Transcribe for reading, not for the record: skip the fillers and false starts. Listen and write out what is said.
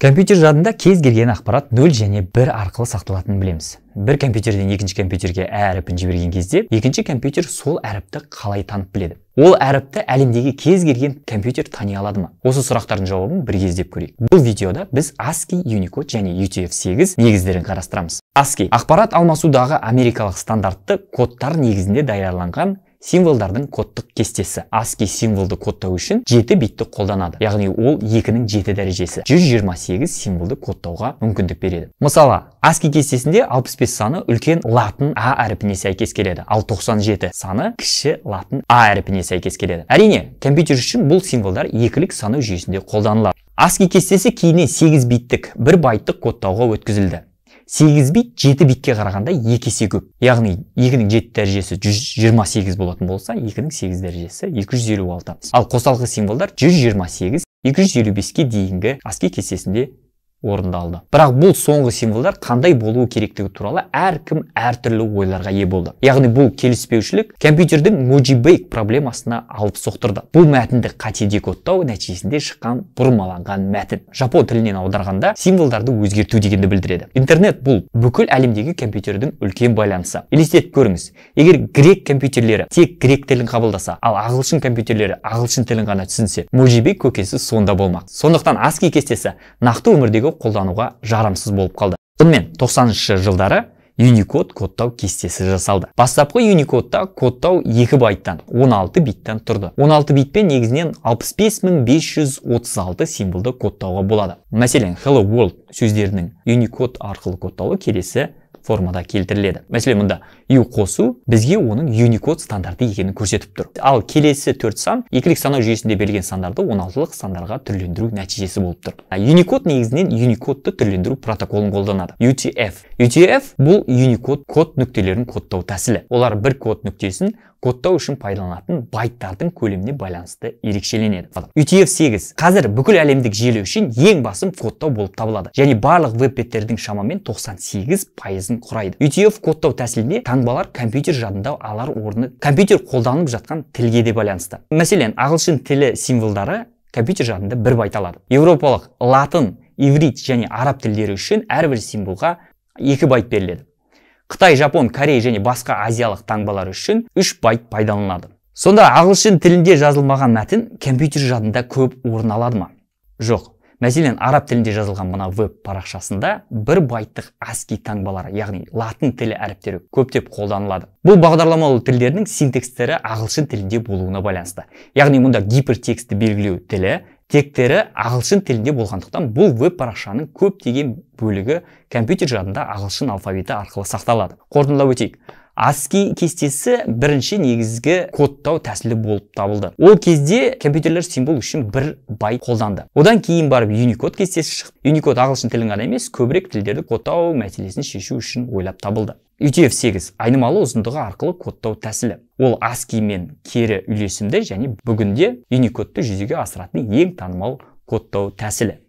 Компьютер жадында кез келген ақпарат 0 және 1 арқылы сақталатынын білеміз. Бір компьютерден екінші компьютерге әріпін жіберген кезде, екінші компьютер сол әріпті қалай танып біледі? Ол әріпті әлемдегі кез келген компьютер тани алады ма? Осы сұрақтардың жауабын бірге іздеп көрейік. Бұл видеода біз ASCII, Unicode және UTF-8 негіздерін қарастырамыз. ASCII ақпарат алмасудағы америкалық стандартты кодтар негізінде даярланған символдардың кодтық кестесі. ASCII символды кодтау үшін 7 битті қолданады. Яғни ол 2-ның 7 дәрежесі. 128 символды кодтауға мүмкіндік береді. Мысалы, ASCII кестесінде 65 саны үлкен латын А әріпіне сәйкес келеді, ал 97 саны кіші латын А әріпіне сәйкес келеді. Әрине, компьютер үшін бұл символдар екілік санау жүйесінде қолданылады. ASCII кестесі кейіннен 8 биттік 1 байттық кодтауға өткізілді. 8 бит 7 битке қарағанда 2 есе көп. Яғни 2-ның 7 дәрежесі 128 болатын болса, 2-ның 8 дәрежесі 256. Ал қосалқы символдар 128, 255-ке дейінгі ASCII кестесінде орындалды. Бірақ бұл соңғы символдар қандай болуы керектігі туралы әркім әртүрлі ойларға ие болды. Яғни бұл келіспеушілік компьютердің Mojibake проблемасына алып соқтырды. Бұл мәтінді қате декодтау нәтижесінде шыққан бұрмаланған мәтін. Жапон тілінен аударғанда символдарды өзгерту дегенді білдіреді. Интернет бұл бүкіл әлемдегі компьютердің үлкен байланысы. Елестетіп көріңіз, егер грек компьютерлері тек грек тілін қабылдаса, ал ағылшын компьютерлері ағылшын тілін ғана түсінсе, Mojibake көкесі сонда болмақ. Сондықтан ASCII кестесі нақты өмірдегі қолдануға жарамсыз болып қалды. Сонымен 90-шы жылдары Unicode кодтау кестесі жасалды. Бастапқы Unicode-та кодтау 2 байттан 16 биттен тұрды. 16 битпен негізінен 65536 символды кодтауға болады. Мәселен, Hello World сөздерінің Unicode арқылы кодтауы келесі формада келтіріледі. Мәселен, мұнда U қосу бізге оның Unicode стандарты екенін көрсетіп тұр. Ал келесі 4 сан екілік санау жүйесінде берілген сандарды 16-лық сандарға түрлендіру нәтижесі болып тұр. Unicode негізінен Unicode-ты түрлендіру протоколын қолданады. UTF. UTF бұл Unicode код нүктелерін кодтау тәсілі. Олар бір код нүктесін кодтау үшін пайдаланатын байттардың көлеміне байланысты ерекшеленеді. UTF-8 қазір бүкіл әлемдік желі үшін ең басым кодтау болып табылады. Және барлық веб-беттердің шамамен 98% құрайды. UTF кодтау тәсілінде таңбалар компьютер жадында алар орны компьютер қолданылып жатқан тілге де байланысты. Мәселен, ағылшын тілі символдары компьютер жадында 1 байт алады. Европалық латын, иврит және араб тілдері үшін әрбір символға 2 байт беріледі. Қытай, Жапон, Корей және басқа азиялық таңбалар үшін 3 байт пайдаланылады. Сонда ағылшын тілінде жазылмаған мәтін компьютер жадында көп орын алады ма? Жоқ. Мәселен, араб тілінде жазылған мына веб парақшасында 1 байттық ASCII таңбалары, яғни латын тілі әріптері көптеп қолданылады. Бұл бағдарламалы тілдердің синтекстері ағылшын тілінде болуына байланысты. Яғни мұнда гипертекстті белгілеу тілі тектері ағылшын тілінде болғандықтан бұл веб парақшаның көптеген бөлігі компьютер жадында ағылшын алфавиті арқылы сақталады. Қорытындылап өтейік. ASCII кестесі бірінші негізгі кодтау тәсілі болып табылды. Ол кезде компьютерлер символ үшін 1 байт қолданды. Одан кейін барып Unicode кестесі шықты. Unicode ағылшын тілін ғана емес, көбірек тілдерді кодтау мәселесін шешу үшін ойлап табылды. UTF-8 айнымалы ұзындығы арқылы кодтау тәсілі. Ол ASCII мен кері үйлесімді және бүгінде Unicode-ты жүзеге асыратын ең танымал кодтау тәсілі.